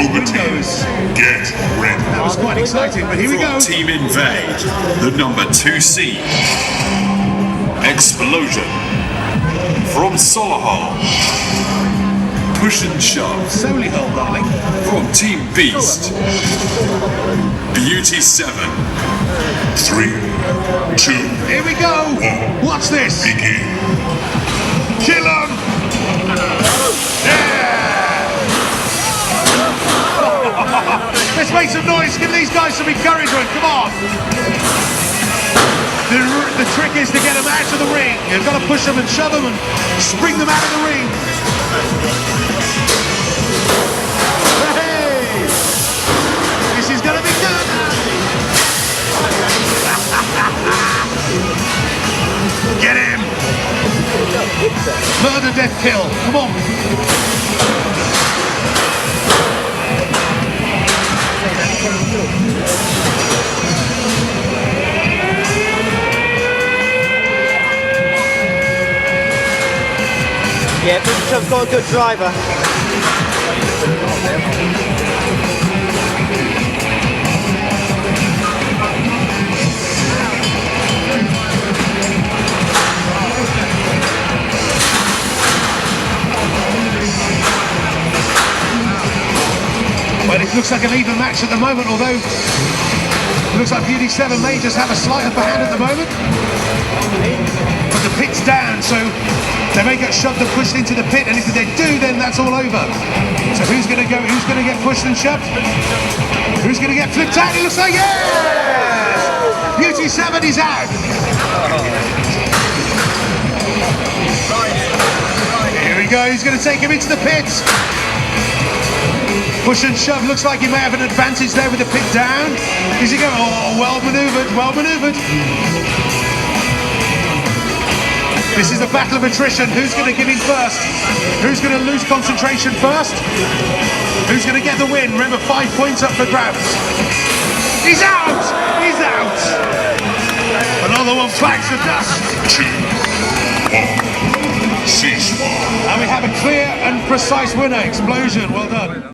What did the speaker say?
Cobra team, get ready. That was quite exciting, but here we go. From Team Invade, the number 2 seed. Explosion. From Solihull, Push and Shove. Solihull, darling. From Team Beast, Beauty 7. 3, 2, Here we go. What's this? begin. Kill 'em. Let's make some noise. Give these guys some encouragement. Come on. The trick is to get them out of the ring. You've got to push them and shove them and spring them out of the ring. Hey! This is going to be good. Get him. Murder, death, kill. Come on. Yeah, Bishop's got a good driver. Well, it looks like an even match at the moment, although it looks like Beauty 7 may just have a slight upper hand at the moment. But the pit's down, so they may get shoved and pushed into the pit, and if they do, then that's all over. So who's going to go? Who's going to get pushed and shoved? Who's going to get flipped out? It looks like, yes! Beauty 7 is out. Here we go. He's going to take him into the pit. Push and shove, looks like he may have an advantage there with the pit down. Is he going? Oh, well manoeuvred, well manoeuvred. This is a battle of attrition. Who's going to give in first? Who's going to lose concentration first? Who's going to get the win? Remember, 5 points up for grabs. He's out! He's out! Another one bites the dust. 2, 1, ceasefire. And we have a clear and precise winner. Explosion, well done.